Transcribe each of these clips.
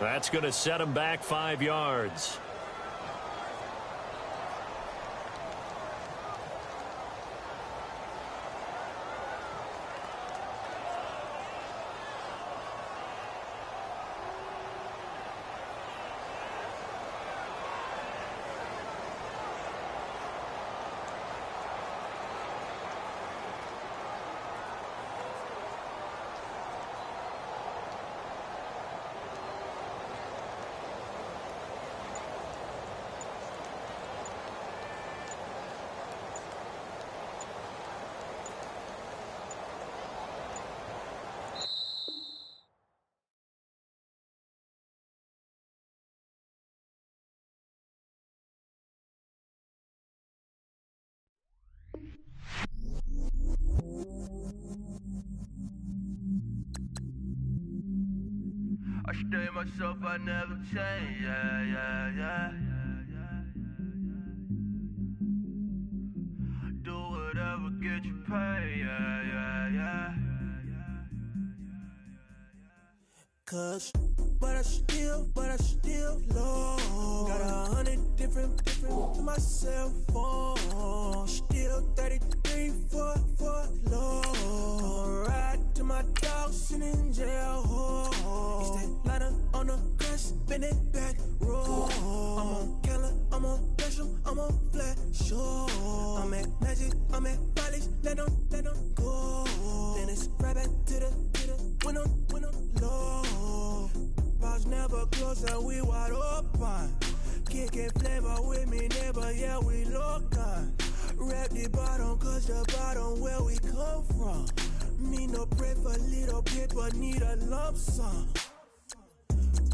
That's going to set him back 5 yards. I stay myself, I never change, yeah. Do whatever, get you paid, yeah. Cause, but I still low. Got 100 different to my cell phone. Still 33 for low. Ride to my dog sitting in jail. It's that lighter on the grass, spin it back, roll. I'm on Keller, I'm on Gresham, I'm on Flat Shore. I'm at Magic, I'm at Follies, let them go. Then it's right back to the when I'm low. Bars never close and we wide open. Kicking flavor with me, neighbor, yeah, we local. Rap the bottom, cause the bottom where we come from. Me no pray for little paper, need a lump sum.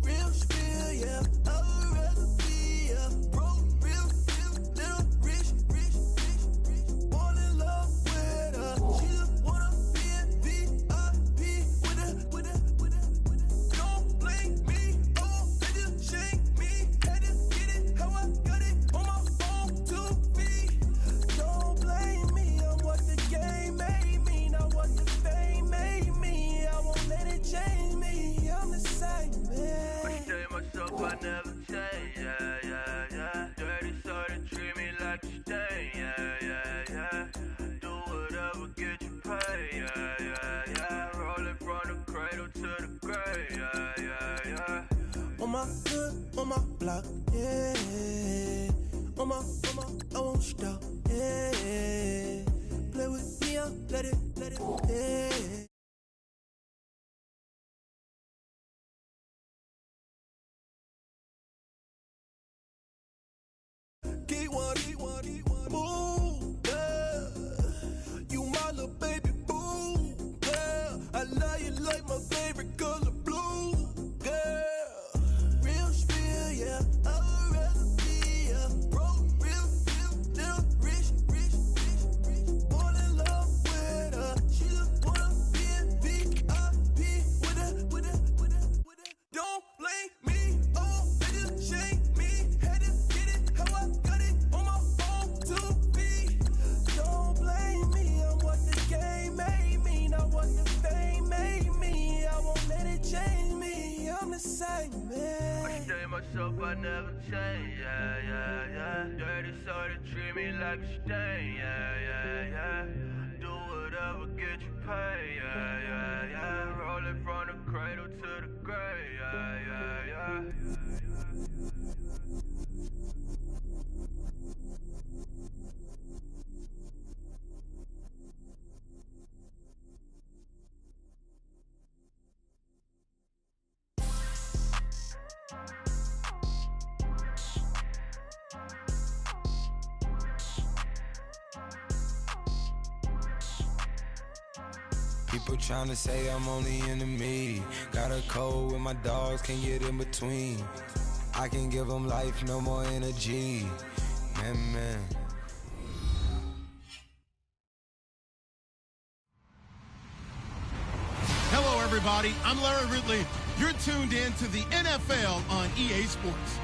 Real spill, yeah, I'd rather be, yeah. Broke, real, little rich. Fall in love with her. She just wanna be in VIP with her. Don't blame me, oh, they just shake me. Had to get it, how I got it on my phone to be. Don't blame me, I'm what the game made me, not what the fame made me. I won't let it change me, I'm the same man. I stay myself, I never change, yeah. Dirty, so they treat me like a stain, yeah. Do whatever, get you paid, yeah. Rolling from the cradle to the grave, yeah. On my hood, on my block, yeah. On my, I won't stop, yeah. Play with me, I'll let it, yeah. Keep one, move, yeah. You my little baby boo, yeah. I love you like my favorite color blue, girl. Real spill, yeah, I'd rather be, yeah. Broke, real, little rich. Fall in love with her. She just wanna be in VIP with her. Don't blame me, oh, they just shake me. Had to get it, how I got it on my phone to be. Don't blame me, I'm what the game made me, not what the fame made me. I won't let it change me, I'm the same man. I stay myself, I never change, yeah. Dirty, so they treat me like a stain, yeah. Do whatever, get you paid, yeah. Rolling from the cradle to the grave, yeah. People tryna say I'm only enemy. Got a code with my dogs, can't get in between. I can give them life, no more energy. Man. Hello, everybody. I'm Larry Ridley. You're tuned in to the NFL on EA Sports.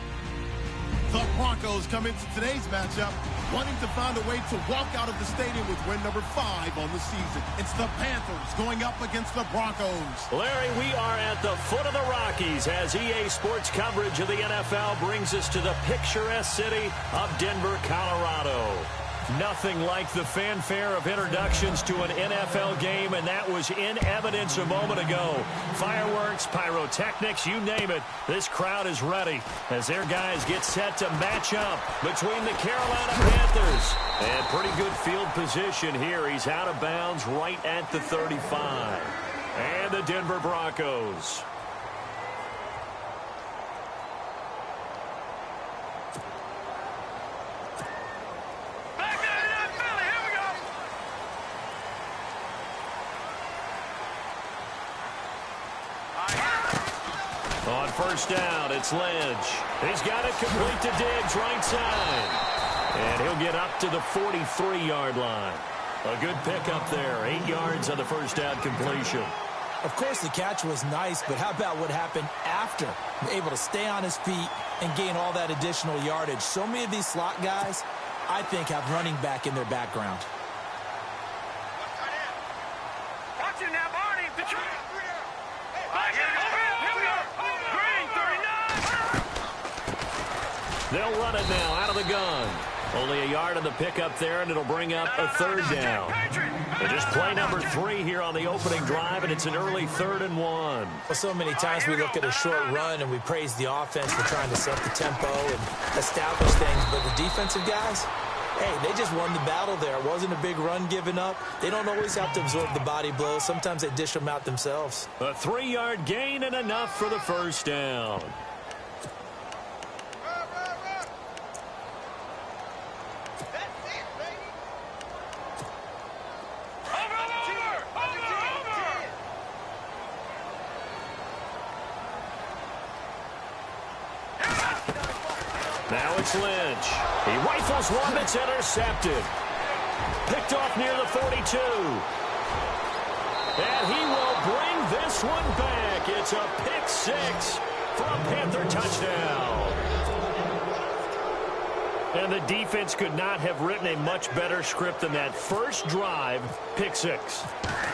The Broncos come into today's matchup wanting to find a way to walk out of the stadium with win number 5 on the season. It's the Panthers going up against the Broncos. Larry, we are at the foot of the Rockies as EA Sports coverage of the NFL brings us to the picturesque city of Denver, Colorado. Nothing like the fanfare of introductions to an NFL game, and that was in evidence a moment ago. Fireworks, pyrotechnics, you name it. This crowd is ready as their guys get set to match up between the Carolina Panthers. And pretty good field position here. He's out of bounds right at the 35. And the Denver Broncos. On first down, it's Lynch. He's got it complete to Diggs, right side. And he'll get up to the 43-yard line. A good pickup there. 8 yards on the first down completion. Of course, the catch was nice, but how about what happened after? Able to stay on his feet and gain all that additional yardage. So many of these slot guys, I think, have running back in their background. Watch it now, Barney. They'll run it now out of the gun. Only a yard on the pickup there, and it'll bring up a third down. And just play number 3 here on the opening drive, and it's an early 3rd and 1. Well, so many times we look at a short run and we praise the offense for trying to set the tempo and establish things, but the defensive guys, hey, they just won the battle there. It wasn't a big run given up. They don't always have to absorb the body blows. Sometimes they dish them out themselves. A 3-yard gain and enough for the first down. Now it's Lynch. He rifles one that's intercepted. Picked off near the 42. And he will bring this one back. It's a pick 6 for a Panther touchdown. And the defense could not have written a much better script than that first drive, pick 6.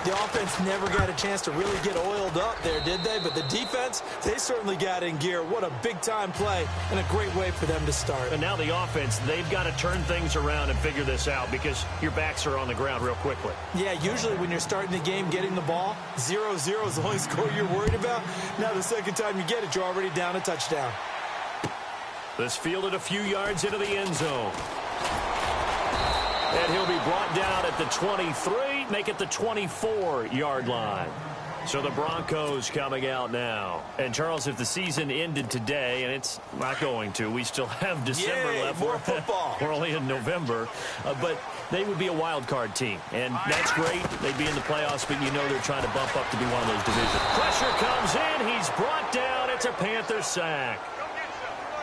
The offense never got a chance to really get oiled up there, did they? But the defense, they certainly got in gear. What a big-time play and a great way for them to start. And now the offense, they've got to turn things around and figure this out because your backs are on the ground real quickly. Yeah, usually when you're starting the game, getting the ball, 0-0 is the only score you're worried about. Now the second time you get it, you're already down a touchdown. This fielded a few yards into the end zone. And he'll be brought down at the 23, make it the 24-yard line. So the Broncos coming out now. And, Charles, if the season ended today, and it's not going to, we still have December left. More football. We're only in November. But they would be a wild card team. And that's great. They'd be in the playoffs, but you know they're trying to bump up to be one of those divisions. Pressure comes in. He's brought down. It's a Panther sack.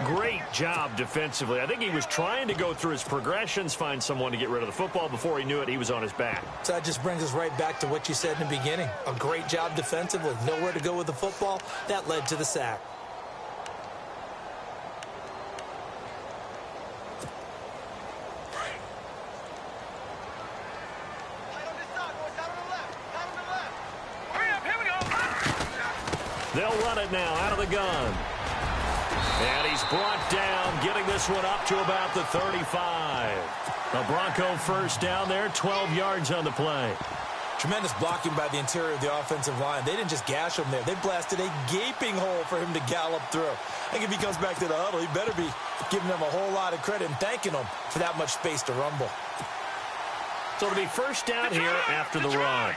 Great job defensively. I think he was trying to go through his progressions, find someone to get rid of the football. Before he knew it, he was on his back. So that just brings us right back to what you said in the beginning. A great job defensively. Nowhere to go with the football. That led to the sack. They'll run it now out of the gun. And he's brought down, getting this one up to about the 35. A Bronco first down there, 12 yards on the play. Tremendous blocking by the interior of the offensive line. They didn't just gash him there. They blasted a gaping hole for him to gallop through. I think if he comes back to the huddle, he better be giving them a whole lot of credit and thanking them for that much space to rumble. So it'll be first down here after the run.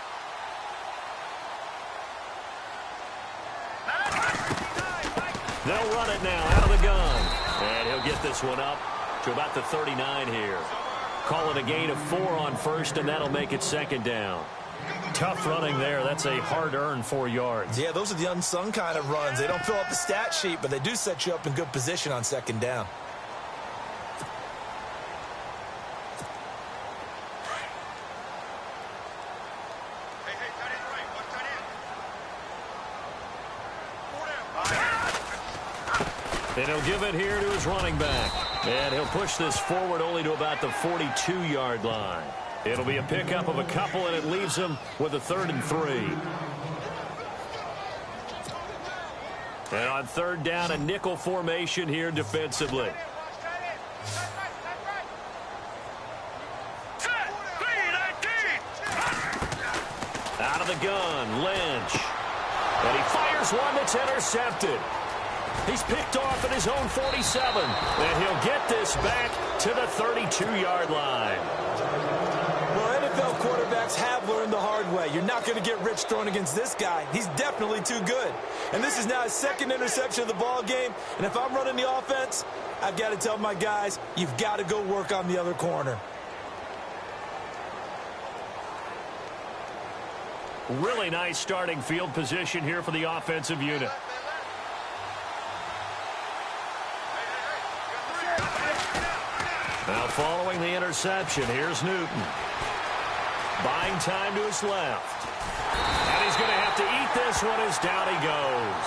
They'll run it now out of the gun. And he'll get this one up to about the 39 here. Call it a gain of 4 on first, and that'll make it second down. Tough running there. That's a hard-earned 4 yards. Yeah, those are the unsung kind of runs. They don't fill up the stat sheet, but they do set you up in good position on second down. And he'll give it here to his running back. And he'll push this forward only to about the 42-yard line. It'll be a pickup of a couple, and it leaves him with a 3rd and 3. And on 3rd down, a nickel formation here defensively. Out of the gun, Lynch. And he fires one that's intercepted. He's picked off at his own 47. And he'll get this back to the 32-yard line. Well, NFL quarterbacks have learned the hard way. You're not going to get rich throwing against this guy. He's definitely too good. And this is now his 2nd interception of the ball game. And if I'm running the offense, I've got to tell my guys, you've got to go work on the other corner. Really nice starting field position here for the offensive unit. Now following the interception, here's Newton. Buying time to his left. And he's going to have to eat this one as down he goes.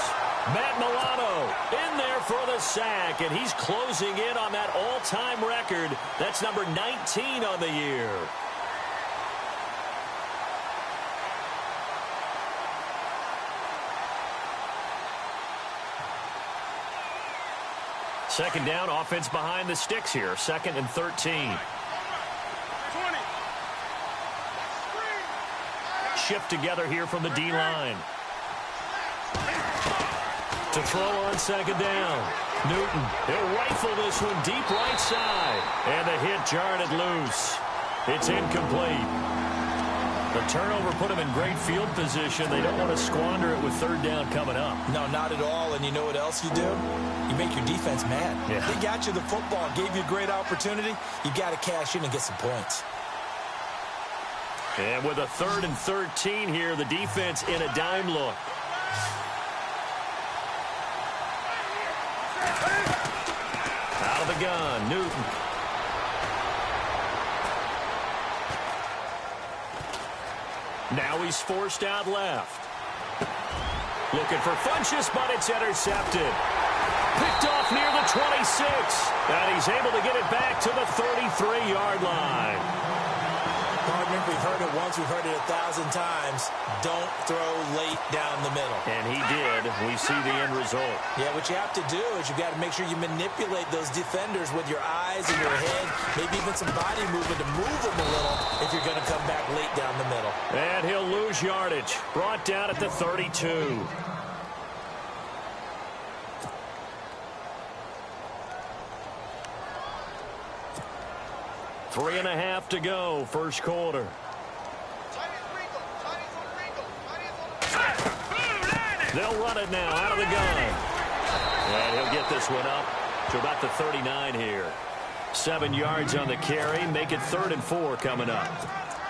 Matt Milano in there for the sack, and he's closing in on that all-time record. That's number 19 on the year. Second down, offense behind the sticks here. 2nd and 13. Shift together here from the D-line. To throw on 2nd down. Newton, he'll rifle this one deep right side. And the hit jarred it loose. It's incomplete. The turnover put him in great field position. They don't want to squander it with 3rd down coming up. No, not at all. And you know what else you do? You make your defense mad. Yeah. They got you the football, gave you a great opportunity. You got to cash in and get some points. And with a 3rd and 13 here, the defense in a dime look. Out of the gun, Newton. Now he's forced out left. Looking for Funchess, but it's intercepted. Picked off near the 26. And he's able to get it back to the 33-yard line. Partner, we've heard it once, we've heard it 1,000 times. Don't throw late down the middle. And he did. We see the end result. Yeah, what you have to do is you've got to make sure you manipulate those defenders with your eyes and your head, maybe even some body movement to move them a little if you're going to come back late down the middle. And he'll lose yardage. Brought down at the 32. Three and a half to go, first quarter. They'll run it now out of the gun. And he'll get this one up to about the 39 here. 7 yards on the carry. Make it 3rd and 4 coming up.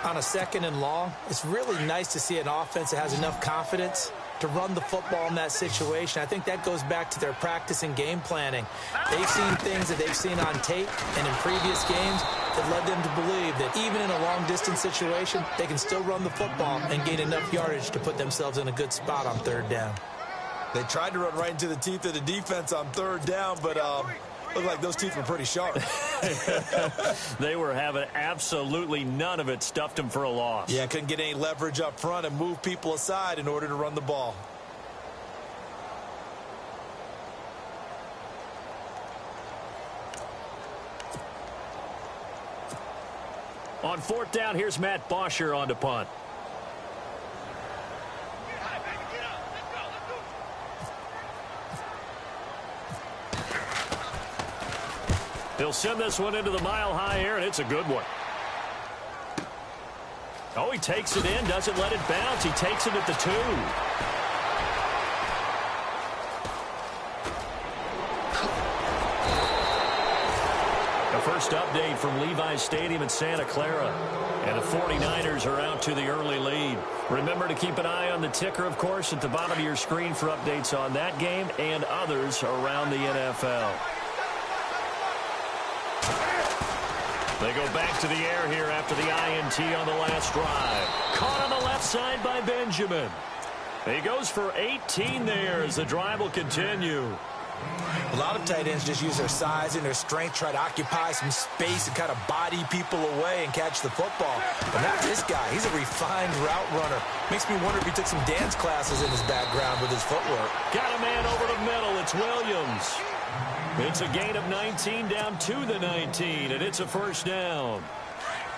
On a 2nd and long, it's really nice to see an offense that has enough confidence to run the football in that situation. I think that goes back to their practice and game planning. They've seen things that they've seen on tape and in previous games that led them to believe that even in a long-distance situation, they can still run the football and gain enough yardage to put themselves in a good spot on 3rd down. They tried to run right into the teeth of the defense on 3rd down, but looked like those teeth were pretty sharp. They were having absolutely none of it. Stuffed them for a loss. Yeah, couldn't get any leverage up front and move people aside in order to run the ball. On 4th down, here's Matt Bosher on to punt. He'll send this one into the mile-high air, and it's a good one. Oh, he takes it in, doesn't let it bounce. He takes it at the 2. A first update from Levi's Stadium in Santa Clara. And the 49ers are out to the early lead. Remember to keep an eye on the ticker, of course, at the bottom of your screen for updates on that game and others around the NFL. They go back to the air here after the INT on the last drive. Caught on the left side by Benjamin. He goes for 18 there as the drive will continue. A lot of tight ends just use their size and their strength, try to occupy some space and kind of body people away and catch the football. But not this guy. He's a refined route runner. Makes me wonder if he took some dance classes in his background with his footwork. Got a man over the middle. It's Williams. It's a gain of 19 down to the 19, and it's a first down.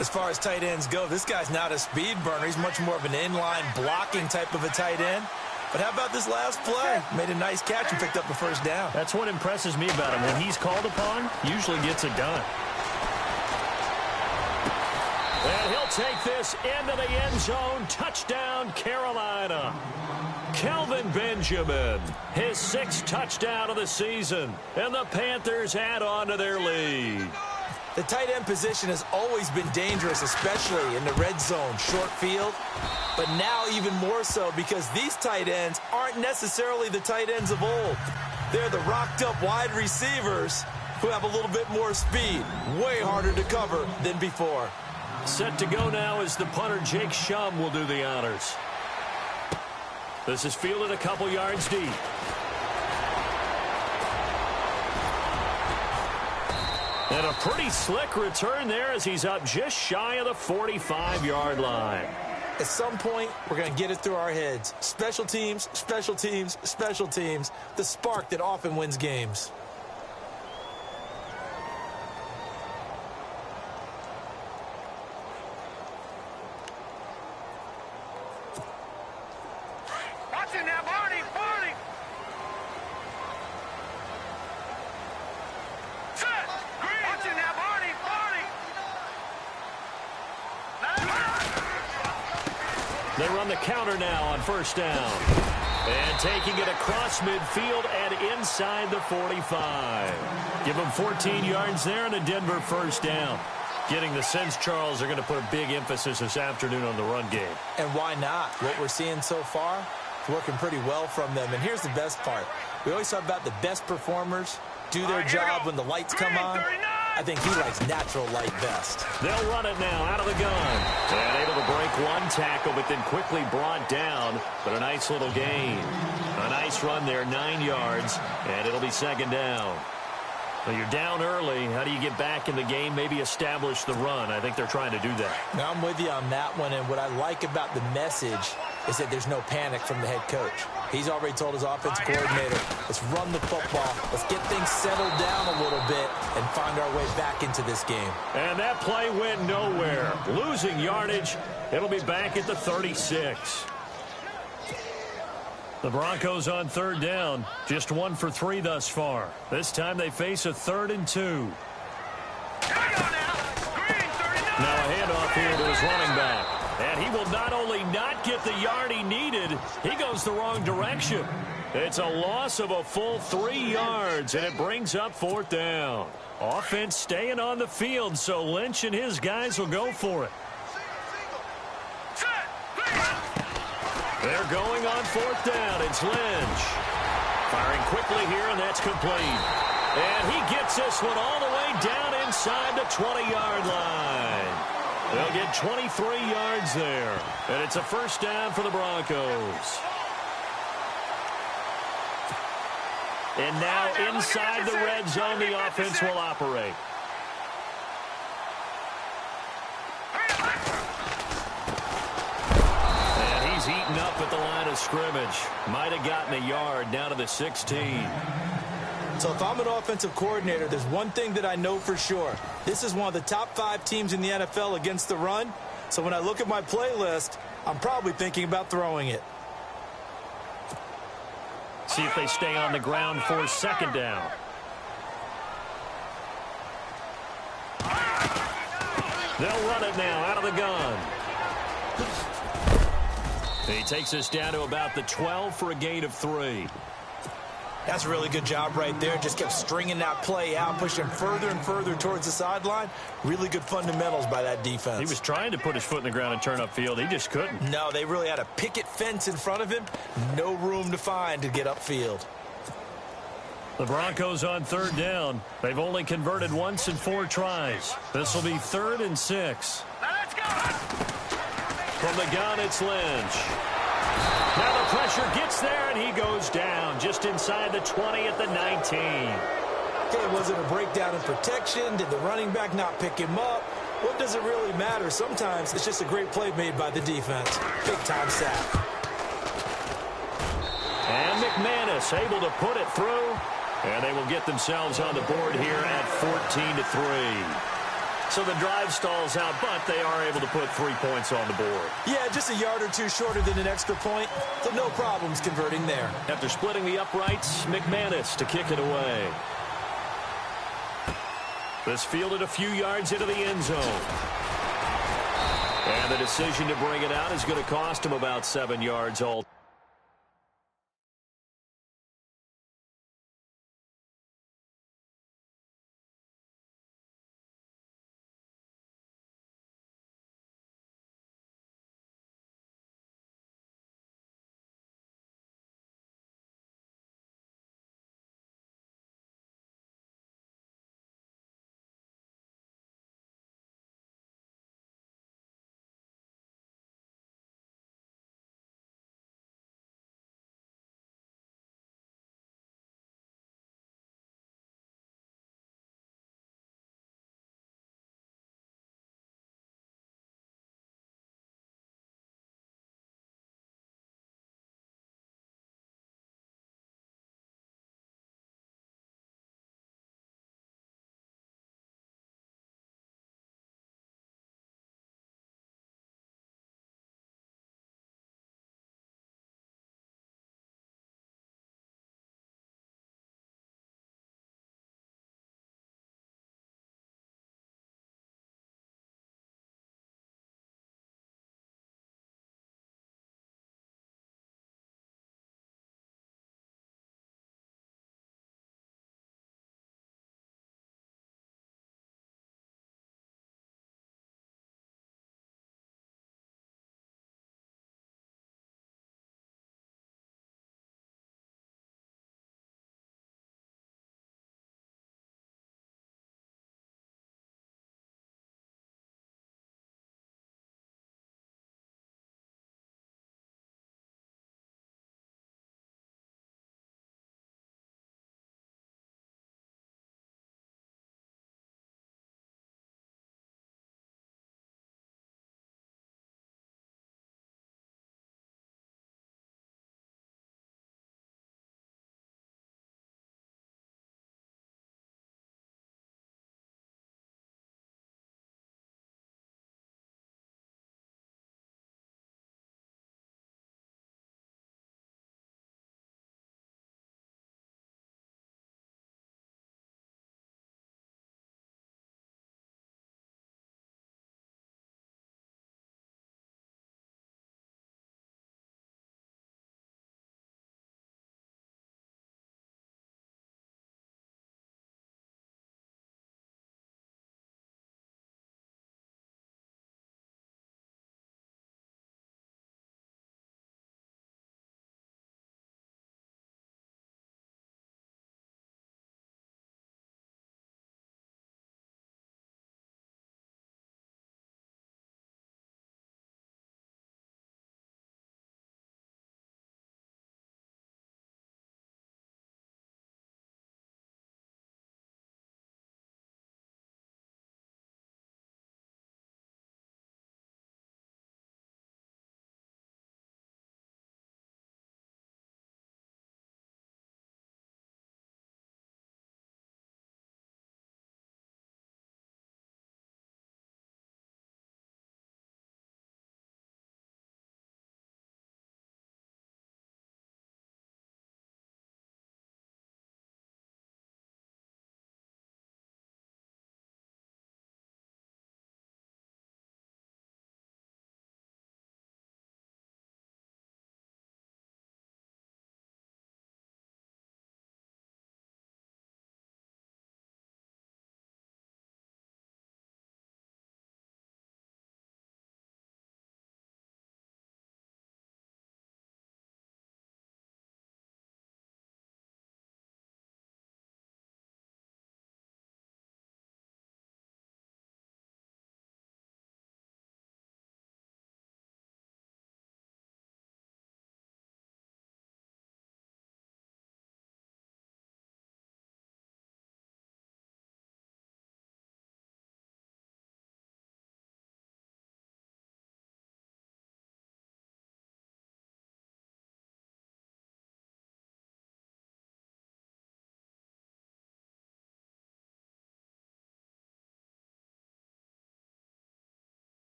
As far as tight ends go, this guy's not a speed burner. He's much more of an inline blocking type of a tight end. But how about this last play? Made a nice catch and picked up a first down. That's what impresses me about him. When he's called upon, usually gets it done. And he'll take this into the end zone. Touchdown, Carolina. Kelvin Benjamin, his 6th touchdown of the season. And the Panthers add on to their lead. The tight end position has always been dangerous, especially in the red zone, short field. But now even more so because these tight ends aren't necessarily the tight ends of old. They're the rocked-up wide receivers who have a little bit more speed. Way harder to cover than before. Set to go now as the punter Jake Shum will do the honors. This is fielded a couple yards deep. And a pretty slick return there as he's up just shy of the 45-yard line. At some point, we're going to get it through our heads. Special teams, special teams, special teams. The spark that often wins games. Watching that, Barney, Barney. Set. Green. Watching that, Barney, Barney. They run the counter now on first down. And taking it across midfield and inside the 45. Give them 14 yards there and a Denver first down. Getting the sense, Charles, they're going to put a big emphasis this afternoon on the run game. And why not? What we're seeing so far is working pretty well from them. And here's the best part. We always talk about the best performers do their job when the lights come on. I think he likes natural light best. They'll run it now out of the gun. And able to break one tackle, but then quickly brought down. But a nice little gain. A nice run there, 9 yards. And it'll be second down. Well, you're down early. How do you get back in the game, maybe establish the run? I think they're trying to do that. Now, I'm with you on that one, and what I like about the message is that there's no panic from the head coach. He's already told his offensive coordinator, let's run the football, let's get things settled down a little bit and find our way back into this game. And that play went nowhere. Losing yardage. It'll be back at the 36. The Broncos on third down. Just 1 for 3 thus far. This time they face a 3rd and 2. Here we go now. Green, 39. Now a handoff here to his running back. And he will not only not get the yard he needed, he goes the wrong direction. It's a loss of a full 3 yards, and it brings up 4th down. Offense staying on the field, so Lynch and his guys will go for it. They're going on 4th down. It's Lynch. Firing quickly here, and that's complete. And he gets this one all the way down inside the 20-yard line. They'll get 23 yards there. And it's a first down for the Broncos. And now inside the red zone, the offense will operate. And he's eaten up at the line of scrimmage. Might have gotten a yard down to the 16. So if I'm an offensive coordinator, there's one thing that I know for sure. This is one of the top 5 teams in the NFL against the run. So when I look at my playlist, I'm probably thinking about throwing it. See if they stay on the ground for second down. They'll run it now out of the gun. He takes us down to about the 12 for a gain of 3. That's a really good job right there. Just kept stringing that play out, pushing further and further towards the sideline. Really good fundamentals by that defense. He was trying to put his foot in the ground and turn upfield. He just couldn't. No, they really had a picket fence in front of him. No room to find to get upfield. The Broncos on third down. They've only converted once in 4 tries. This will be 3rd and 6. Now let's go. From the gun, it's Lynch. Now the pressure gets there, and he goes down just inside the 20 at the 19. Okay, was it a breakdown in protection? Did the running back not pick him up? What does it really matter? Sometimes it's just a great play made by the defense. Big-time sack. And McManus able to put it through. And they will get themselves on the board here at 14-3. So the drive stalls out, but they are able to put 3 points on the board. Yeah, just a yard or two shorter than an extra point, so no problems converting there. After splitting the uprights, McManus to kick it away. This fielded a few yards into the end zone. And the decision to bring it out is going to cost him about 7 yards all.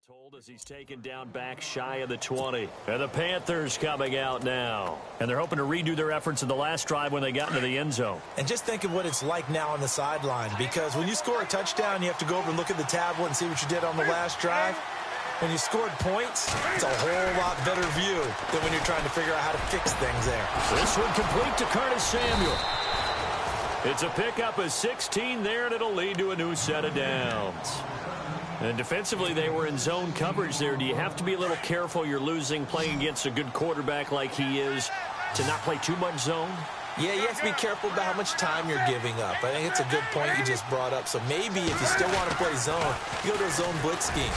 Told as he's taken down back shy of the 20. And the Panthers coming out now. And they're hoping to redo their efforts in the last drive when they got into the end zone. And just think of what it's like now on the sideline, because when you score a touchdown, you have to go over and look at the tablet and see what you did on the last drive. When you scored points, it's a whole lot better view than when you're trying to figure out how to fix things there. This one complete to Curtis Samuel. It's a pickup of 16 there, and it'll lead to a new set of downs. And defensively, they were in zone coverage there. Do you have to be a little careful? You're losing playing against a good quarterback like he is to not play too much zone? Yeah, you have to be careful about how much time you're giving up. I think it's a good point you just brought up. So maybe if you still want to play zone, you go to a zone blitz scheme.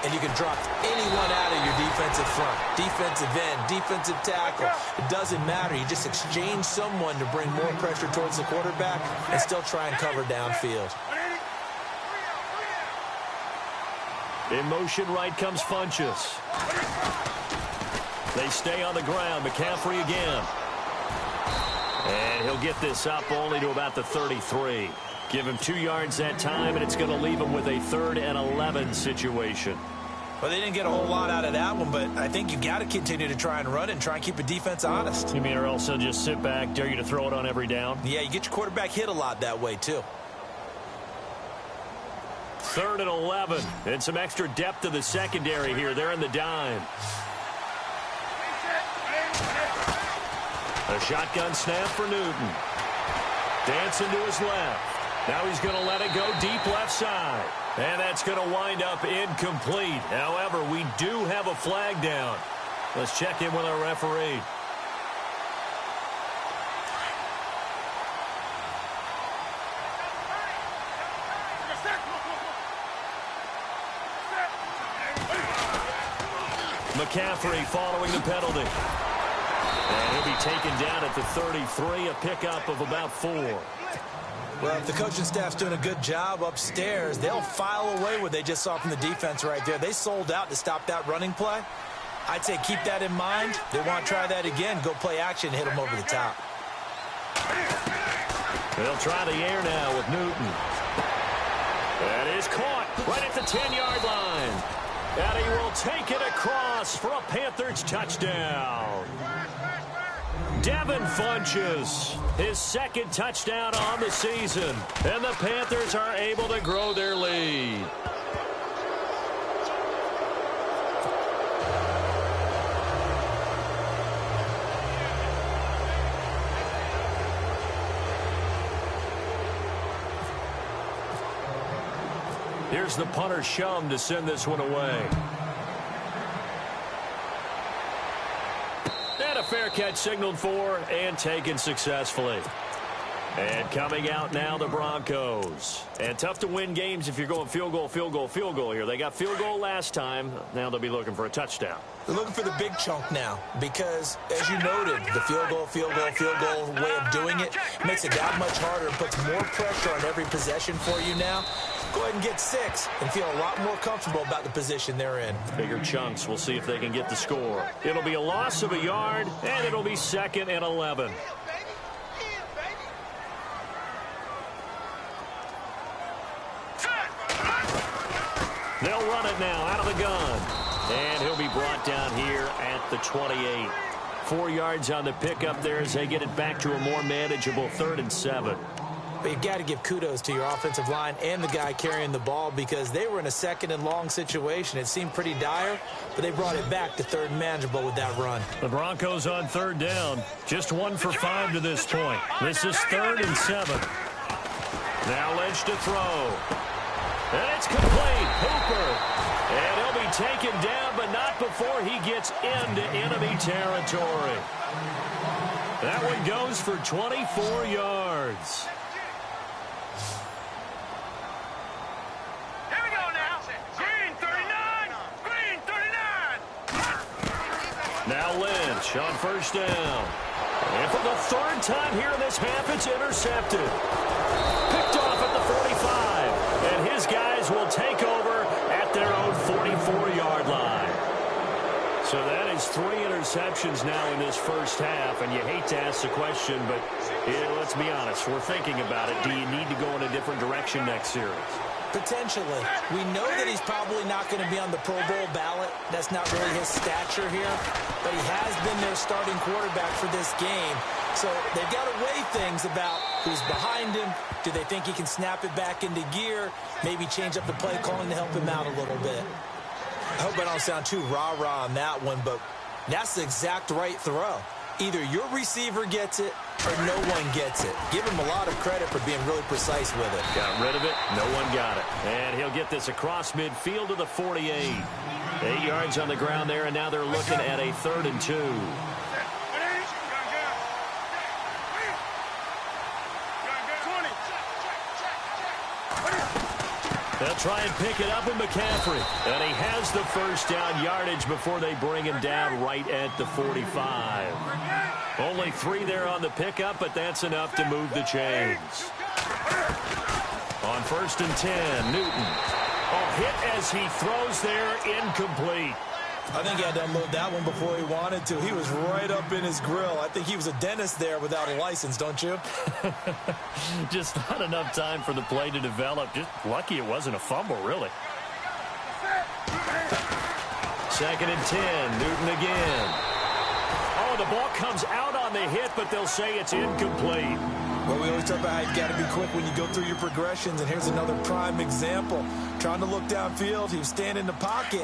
And you can drop anyone out of your defensive front, defensive end, defensive tackle. It doesn't matter. You just exchange someone to bring more pressure towards the quarterback and still try and cover downfield. In motion right comes Funchess. They stay on the ground. McCaffrey again. And he'll get this up only to about the 33. Give him 2 yards that time, and it's going to leave him with a 3rd and 11 situation. Well, they didn't get a whole lot out of that one, but I think you got to continue to try and run and try and keep the defense honest. You mean or else they'll just sit back, dare you to throw it on every down? Yeah, you get your quarterback hit a lot that way, too. 3rd and 11. And some extra depth to the secondary here. They're in the dime. A shotgun snap for Newton. Dancing to his left. Now he's going to let it go deep left side. And that's going to wind up incomplete. However, we do have a flag down. Let's check in with our referee. McCaffrey following the penalty. And he'll be taken down at the 33, a pickup of about 4. Well, if the coaching staff's doing a good job upstairs, they'll file away what they just saw from the defense right there. They sold out to stop that running play. I'd say keep that in mind. They want to try that again, go play action, hit them over the top. They'll try the air now with Newton. That is caught right at the 10-yard line. And he will take it across for a Panthers touchdown. Devin Funchess, his 2nd touchdown on the season. And the Panthers are able to grow their lead. Here's the punter Shum to send this one away. And a fair catch signaled for and taken successfully. And coming out now, the Broncos. And tough to win games if you're going field goal, field goal, field goal here. They got field goal last time. Now they'll be looking for a touchdown. They're looking for the big chunk now because, as you noted, the field goal way of doing it makes it that much harder and puts more pressure on every possession for you now. Go ahead and get 6 and feel a lot more comfortable about the position they're in. Bigger chunks. We'll see if they can get the score. It'll be a loss of a yard, and it'll be 2nd and 11. They'll run it now out of the gun. And he'll be brought down here at the 28. 4 yards on the pickup there as they get it back to a more manageable 3rd and 7. But you've got to give kudos to your offensive line and the guy carrying the ball because they were in a 2nd and long situation. It seemed pretty dire, but they brought it back to 3rd and manageable with that run. The Broncos on 3rd down. Just 1 for 5 to this point. This is 3rd and 7. Now Lynch to throw. And it's complete. Hooper. And he'll be taken down, but not before he gets into enemy territory. That one goes for 24 yards. Here we go now. Green 39. Green 39. Now Lynch on 1st down. And for the 3rd time here in this half, it's intercepted. Picked off at the 45. And his guys will take over at their own 44-yard line. So that is 3 interceptions now in this first half. And you hate to ask the question, but let's be honest. We're thinking about it. Do you need to go in a different direction next series? Potentially. We know that he's probably not going to be on the Pro Bowl ballot. That's not really his stature here. But he has been their starting quarterback for this game. So they've got to weigh things about who's behind him. Do they think he can snap it back into gear? Maybe change up the play calling to help him out a little bit. I hope I don't sound too rah-rah on that one, but that's the exact right throw. Either your receiver gets it or no one gets it. Give him a lot of credit for being really precise with it. Got rid of it. No one got it. And he'll get this across midfield to the 48. 8 yards on the ground there, and now they're looking at a 3rd and 2. They'll try and pick it up with McCaffrey. And he has the first down yardage before they bring him down right at the 45. Only 3 there on the pickup, but that's enough to move the chains. On 1st and 10, Newton. Oh, hit as he throws there, incomplete. I think he had to unload that one before he wanted to. He was right up in his grill. I think he was a dentist there without a license, don't you? Just not enough time for the play to develop. Just lucky it wasn't a fumble, really. 2nd and 10, Newton again. Oh, the ball comes out on the hit, but they'll say it's incomplete. Well, we always talk about how you've got to be quick when you go through your progressions, and here's another prime example. Trying to look downfield, he was standing in the pocket,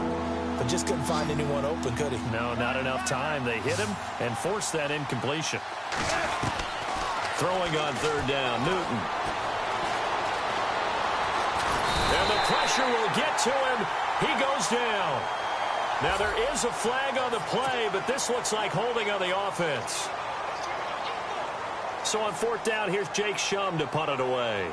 but just couldn't find anyone open, could he? No, not enough time. They hit him and forced that incompletion. Throwing on 3rd down, Newton. And the pressure will get to him. He goes down. Now, there is a flag on the play, but this looks like holding on the offense. So on 4th down, here's Jake Shum to punt it away.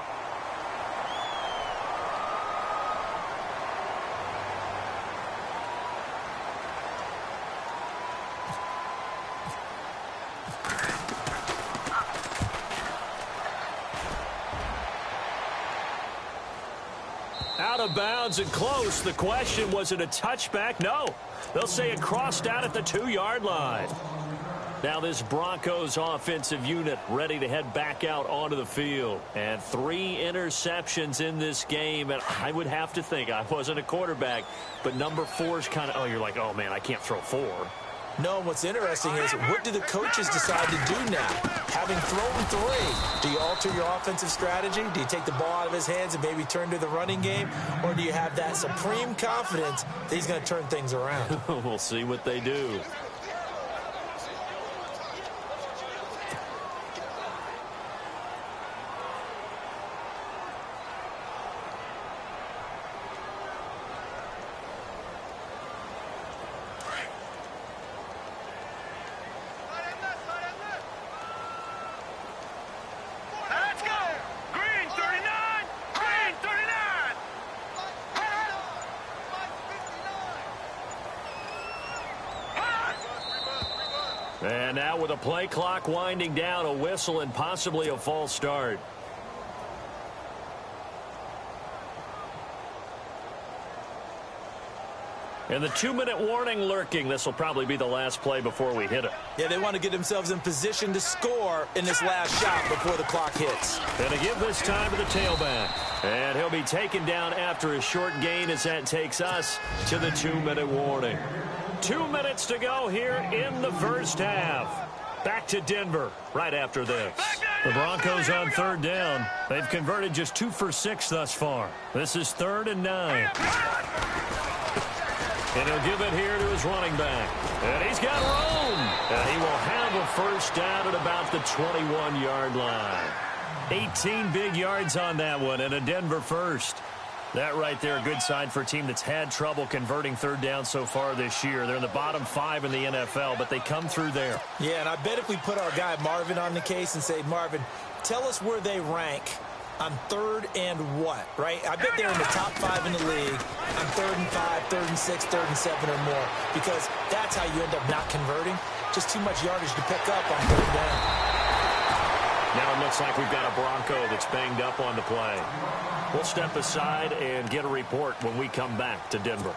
Out of bounds and close. The question, was it a touchback? No. They'll say it crossed out at the 2-yard line. Now this Broncos offensive unit ready to head back out onto the field. And 3 interceptions in this game. And I would have to think, I wasn't a quarterback, but number 4 is kind of, oh, you're like, oh, man, I can't throw 4. No, what's interesting is, what do the coaches decide to do now? Having thrown 3, do you alter your offensive strategy? Do you take the ball out of his hands and maybe turn to the running game? Or do you have that supreme confidence that he's going to turn things around? We'll see what they do. And now with a play clock winding down, a whistle and possibly a false start. And the 2-minute warning lurking. This will probably be the last play before we hit it. Yeah, they want to get themselves in position to score in this last shot before the clock hits. And to give this time to the tailback. And he'll be taken down after a short gain as that takes us to the 2-minute warning. 2 minutes to go here in the first half. Back to Denver right after this. The Broncos on 3rd down. They've converted just 2 for 6 thus far. This is 3rd and 9. And he'll give it here to his running back. And he's got room. And he will have a first down at about the 21-yard line. 18 big yards on that one and a Denver first. That right there, a good sign for a team that's had trouble converting 3rd down so far this year. They're in the bottom 5 in the NFL, but they come through there. Yeah, and I bet if we put our guy Marvin on the case and say, Marvin, tell us where they rank on 3rd and what, right? I bet they're in the top 5 in the league on 3rd and 5, 3rd and 6, 3rd and 7 or more, because that's how you end up not converting. Just too much yardage to pick up on 3rd down. Now it looks like we've got a Bronco that's banged up on the play. We'll step aside and get a report when we come back to Denver.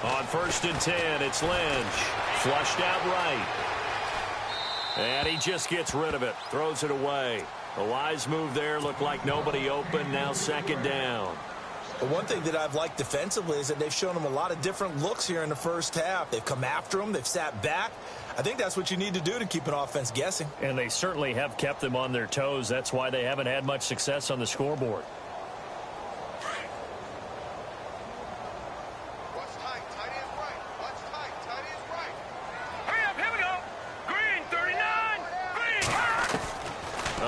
On 1st and 10. It's Lynch. Flushed out right. And he just gets rid of it. Throws it away. A wise move there. Looked like nobody open. Now 2nd down. The one thing that I've liked defensively is that they've shown him a lot of different looks here in the first half. They've come after him. They've sat back. I think that's what you need to do to keep an offense guessing. And they certainly have kept them on their toes. That's why they haven't had much success on the scoreboard. Watch tight. Tight is right. Watch tight. Tight is right. Hurry up. Here we go. Green, 39. Green.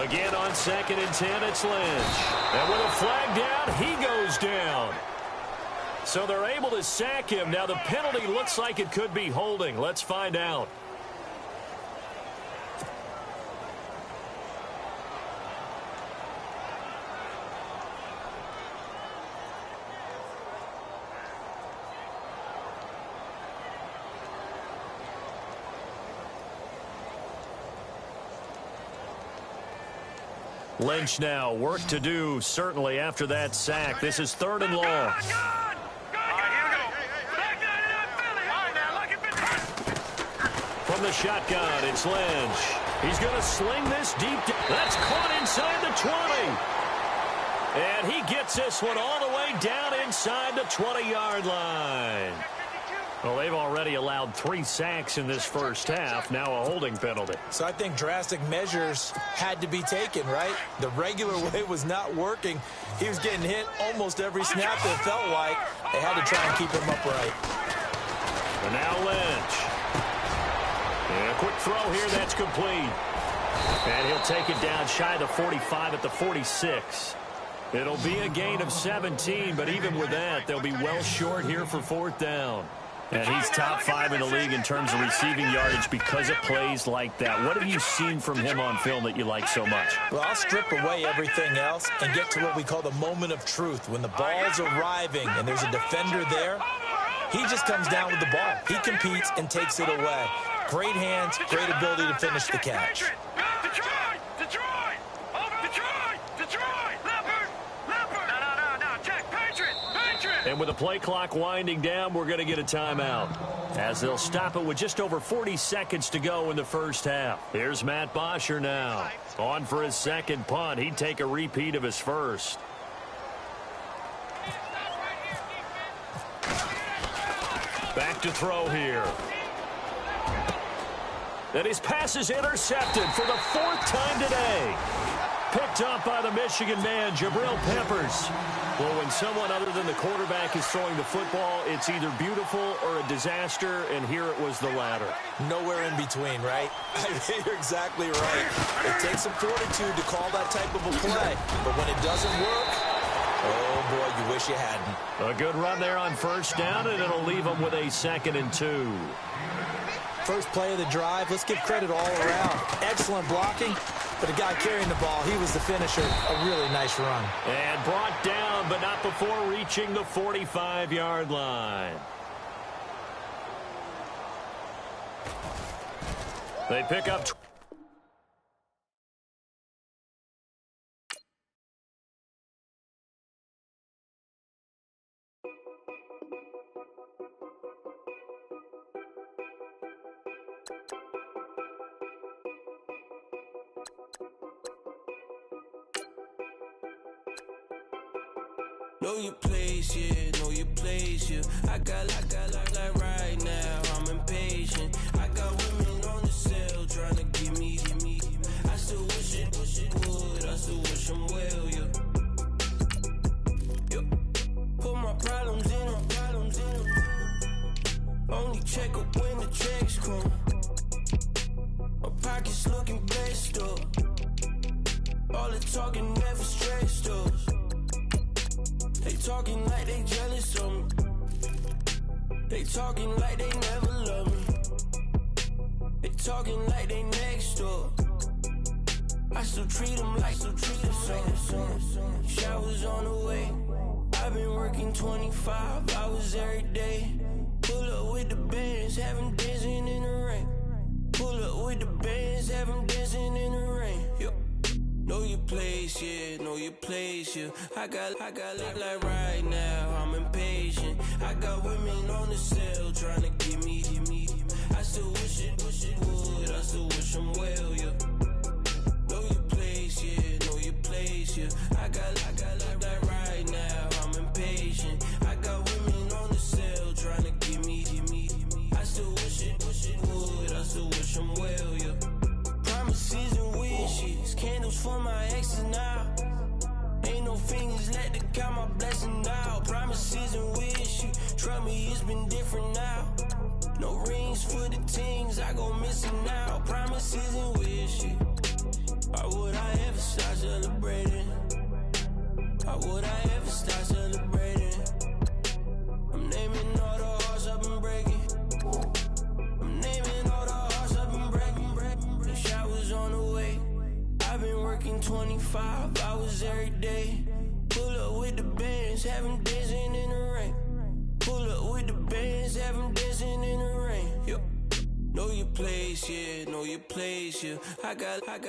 Again on 2nd and 10, it's Lynch. And with a flag down, he goes down. So they're able to sack him. Now the penalty looks like it could be holding. Let's find out. Lynch now, work to do, certainly, after that sack. This is 3rd and long. All right, here we go. Back down in that Philly. All right, now, look at From the shotgun, it's Lynch. He's going to sling this deep. That's caught inside the 20. And he gets this one all the way down inside the 20-yard line. Well, they've already allowed 3 sacks in this first half. Now a holding penalty. So I think drastic measures had to be taken, right? The regular way was not working. He was getting hit almost every snap, it felt like. They had to try and keep him upright. And now Lynch. And a quick throw here, that's complete. And he'll take it down shy of the 45 at the 46. It'll be a gain of 17, but even with that, they'll be well short here for 4th down. And he's top 5 in the league in terms of receiving yardage because of plays like that. What have you seen from him on film that you like so much? Well, I'll strip away everything else and get to what we call the moment of truth. When the ball's arriving and there's a defender there, he just comes down with the ball. He competes and takes it away. Great hands, great ability to finish the catch. And with the play clock winding down, we're going to get a timeout, as they'll stop it with just over 40 seconds to go in the first half. Here's Matt Bosher now. On for his 2nd punt. He'd take a repeat of his first. Back to throw here. And his pass is intercepted for the 4th time today. Picked up by the Michigan man, Jabril Peppers. Well, when someone other than the quarterback is throwing the football, it's either beautiful or a disaster, and here it was the latter. Nowhere in between, right? You're exactly right. It takes some fortitude to call that type of a play, but when it doesn't work, oh, boy, you wish you hadn't. A good run there on 1st down, and it'll leave them with a 2nd and 2. First play of the drive, let's give credit all around. Excellent blocking. But the guy carrying the ball, he was the finisher. A really nice run. And brought down, but not before reaching the 45-yard line. They pick up. Know your place, yeah, know your place, yeah. I got like right now, I'm impatient. I got women on the cell trying to give me. I still wish it would, I still wish I'm well, yeah. Put my problems in. Only check up when the checks come. My pockets looking best up. All the talking never stressed us. They talking like they jealous of me. They talking like they never love me. They talking like they next door. I still treat them like so. Showers on the way. I've been working 25 hours every day. Pull up with the bands, have them dancing in the rain. Pull up with the bands, have them dancing in the rain. Yo. Know your place, yeah, know your place, yeah. I got like right now, I'm impatient. impatient. I got women on the cell trying to get me. I still wish it would. I still wish them well, yeah. Know your place, yeah. Know your place, yeah. I got like right now. I'm impatient. I got women on the cell trying to get me. I still wish it would. I still wish them well, yeah. Promises and wishes, candles for my exes now. Ain't no fingers let to count my blessings out. Promises and wishes, trust me, it's been different now. No rings for the things I go missing now. Promises and wishes. Why would I ever start celebrating? Why would I ever start celebrating? I'm naming all the hearts I've been breaking. I'm naming all the hearts I've been breaking. The showers on the way. I've been working 25 hours every day. Pull up with the bands, have them dancing in the rain. Pull up with the bands, have them dancing in the rain. Yo. Know your place, yeah, know your place, yeah. I got like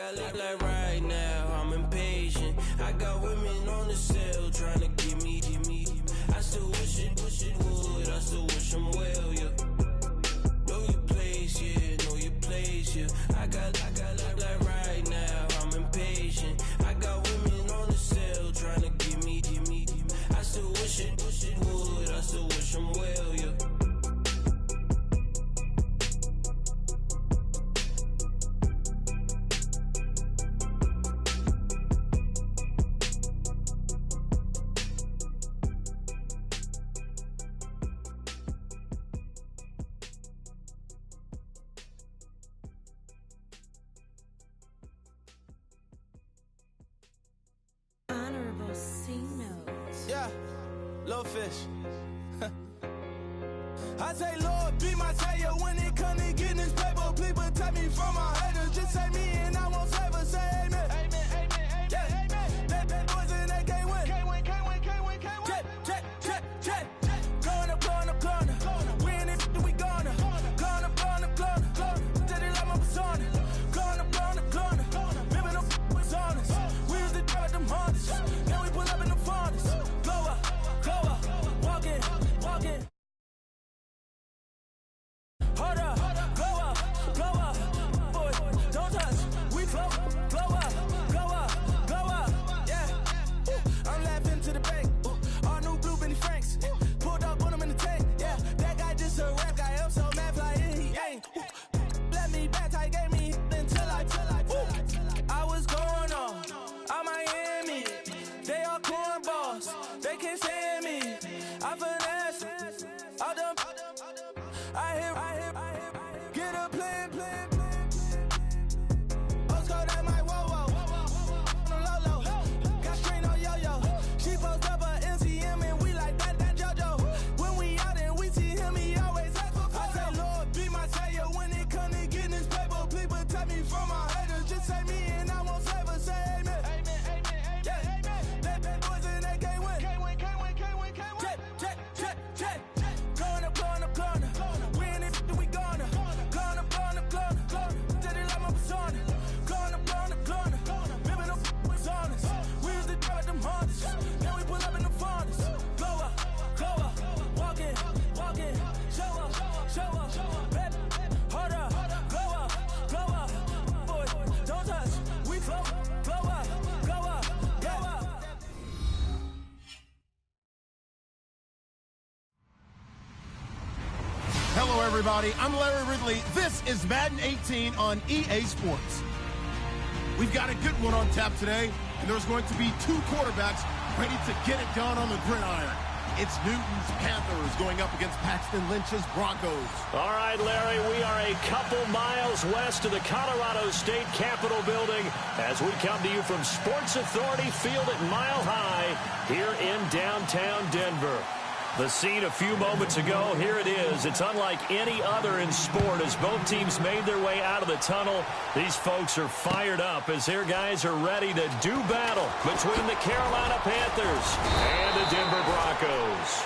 right now, I'm impatient. I got women on the cell trying to get me. I still wish it would, I still wish them well, yeah. Know your place, yeah, know your place, yeah. I got like right now, I'm impatient. I got women on the cell trying to get me. I still wish it would, I still wish them well, yeah. Honorable C notes. Yeah, little fish. I say, Lord, be my savior when it comes to getting this paper. Please protect me from my haters. Just say me and I won't save us. Say amen. Amen. Yeah. Amen. That boys and they can't win. Can't win. Check. Going up. We in it, we gonna. Going up. Did it like my persona. Going up. Remember no was honest. We used to drive them Hondas. Now we pull up in the Fondas. Go up. Walking. Hold up, go up, boy, don't touch, we flow up, yeah. I'm laughing to the bank, all new blue Benny Franks, pulled up on him in the tank, yeah. That guy just a rap guy, I'm so mad flying, he ain't. Let me back, I gave me until I was going on Miami. They all cornballs, they can't stand me. I finesse, all them. I hear, get a plan. Let's go that my whoa. On the low. Got screen on yo-yo. She post up a MCM and we like that JoJo. When we out and we see him, he always ask for photo. I say, Lord, be my savior when it come to getting this paper. Please protect me from my haters. Just say me and I won't save us. Say amen. Yeah. That boys and they can't win. Check. Going up. We in it, we gonna. Going up. Did it like my persona. Going up. Remember no was honest. We used to drive them Hondas. Now we pull up in the Fondas. Go up. Walking. Show up. Baby, hold up. Go up. Boy, don't touch. We flow up. Hello, everybody. I'm Larry Ridley. This is Madden 18 on EA Sports. We've got a good one on tap today, and there's going to be two quarterbacks ready to get it done on the gridiron. It's Newton's Panthers going up against Paxton Lynch's Broncos. All right, Larry, we are a couple miles west of the Colorado State Capitol building as we come to you from Sports Authority Field at Mile High here in downtown Denver. The scene a few moments ago, here it is. It's unlike any other in sport as both teams made their way out of the tunnel. These folks are fired up as their guys are ready to do battle between the Carolina Panthers and the Denver Broncos.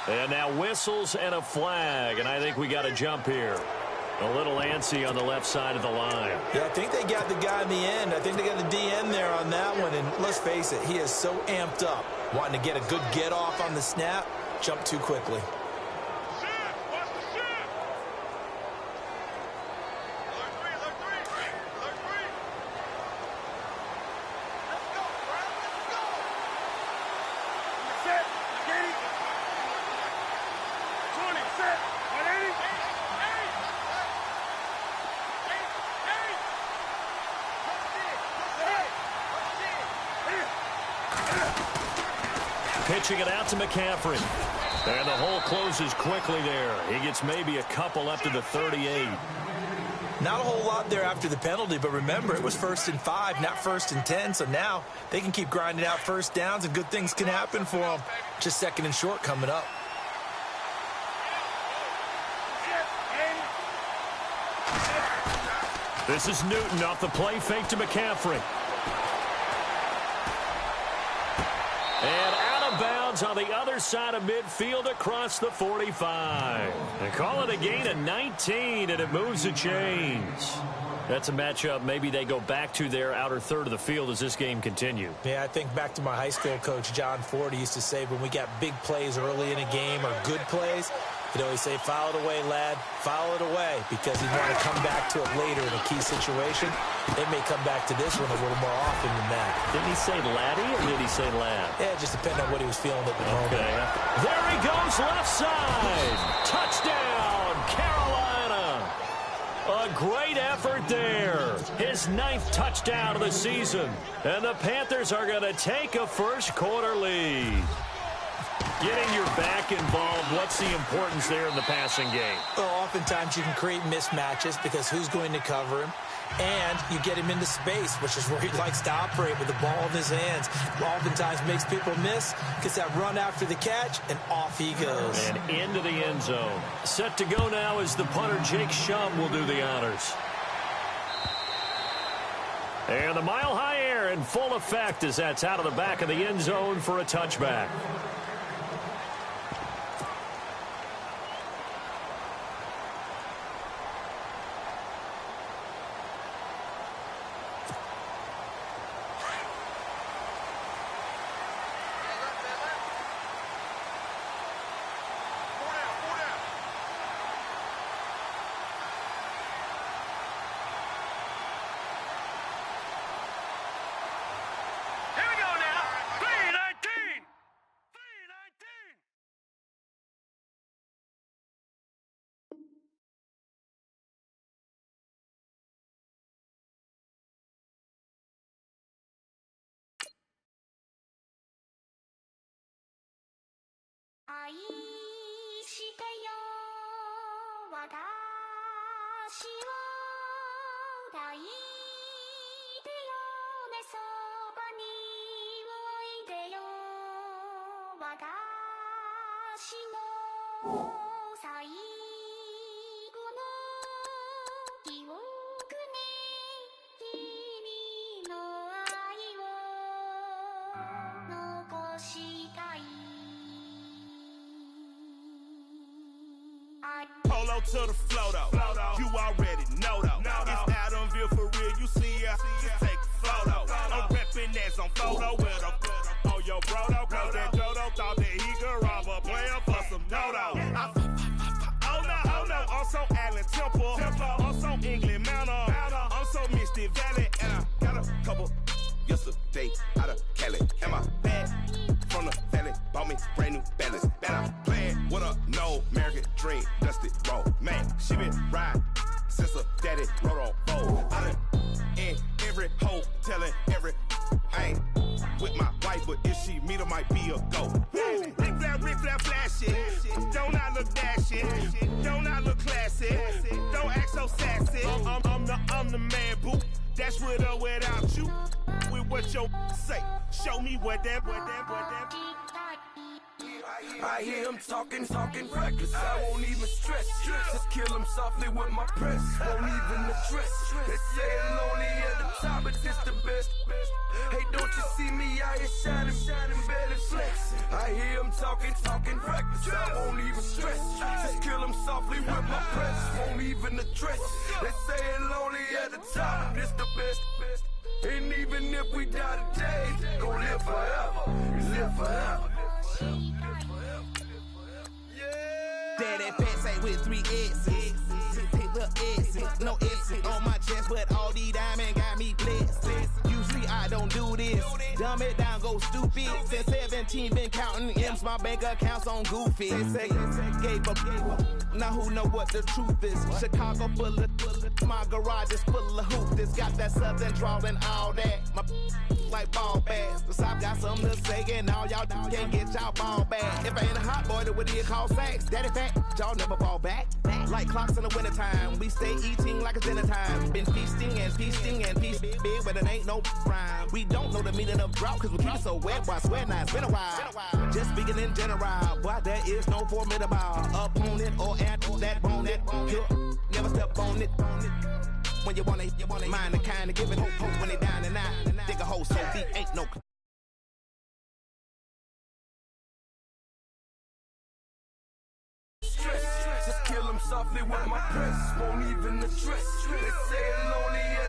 And now whistles and a flag, and I think we got a jump here. A little antsy on the left side of the line. Yeah, I think they got the guy in the end. I think they got the DN there on that one, and let's face it, he is so amped up, wanting to get a good get-off on the snap, jump too quickly. Pitching it out to McCaffrey. And the hole closes quickly there. He gets maybe a couple up to the 38. Not a whole lot there after the penalty, but remember, it was 1st and 5, not 1st and 10, so now they can keep grinding out first downs and good things can happen for them. Just 2nd and short coming up. This is Newton off the play fake to McCaffrey. And out of bounds on the other side of midfield across the 45. They call it a gain of 19, and it moves the chains. That's a matchup maybe they go back to their outer third of the field as this game continues. Yeah, I think back to my high school coach, John Ford. He used to say when we got big plays early in a game or good plays, he'd always say, foul it away, lad, foul it away, because he'd want to come back to it later in a key situation. They may come back to this one a little more often than that. Didn't he say laddie or did he say lad? Yeah, it just depended on what he was feeling at the moment. Okay. There he goes, left side. Touchdown, Carolina. A great effort there. His 9th touchdown of the season. And the Panthers are going to take a first quarter lead. Getting your back involved, what's the importance there in the passing game? Well, oftentimes you can create mismatches because who's going to cover him? And you get him into space, which is where he likes to operate with the ball in his hands. Oftentimes makes people miss, gets that run after the catch, and off he goes. And into the end zone. Set to go now as the punter, Jake Shum, will do the honors. And the mile-high air in full effect as that's out of the back of the end zone for a touchback. Polo to the flow though. You already know though. It's Adamville for real. You see ya, just take a photo. I'm reppin' as on photo with a on your brodo. Cause that Dodo thought that he could rob a player for some dodo. Oh no, I'm so Allen Temple. I'm so England Mountain. I'm so Misty Valley. And I got a couple yesterday out of Cali. And my bag from the valley bought me brand new balance. And I'm playing with a no American dream. Dusty road. Man, she been riding since her daddy rode on fold. I done in every hole telling every I ain't with my wife, but if she meet her, might be a go. Rick flap, flashing. Don't I look dashing? Don't I look classy? Don't act so sassy. I'm the man, boo. That's with or without you. With what your say. Show me what that. I hear him talking reckless. I won't even stress. Just kill him softly with my press. Won't even address. They say I'm lonely at the top, but this the best. Hey, don't you see me out here shining, belly flexing? I hear him talking reckless. I won't even stress. Just kill him softly with my press. Won't even address. They say it lonely at the top. This the best. And even if we die today, gon' live forever. Live forever. Daddy fat say with 3 S's. Little S's, no S's on my chest, but all these diamonds got me blessed. Usually I don't do this. Dumb it down, go stupid. Since 17 been counting M's, my bank accounts on Goofy. Say gave up. Now who know what the truth is? Chicago full of my garage is full of hoopers. Got that southern drawl and all that. My like ball bags. The South got something to say, and all y'all can't get y'all ball back. If I ain't a hot boy, then what do you call sacks? Daddy fat, y'all never fall back. Like clocks in the wintertime, we stay eating like it's dinner time. Been feasting and feasting and feasting big, but it ain't no rhyme. We don't know the meaning of drought, cause we keep it so wet. Boy, I swear now it's been a while. Just speaking in general, boy, there is no formidable opponent or anti that bone it. Never step on it. When you want it, mind the kind of giving hope when they down and out. Dig a hole so deep, ain't no. Just kill him softly with my press. Won't even address. They say it lonely.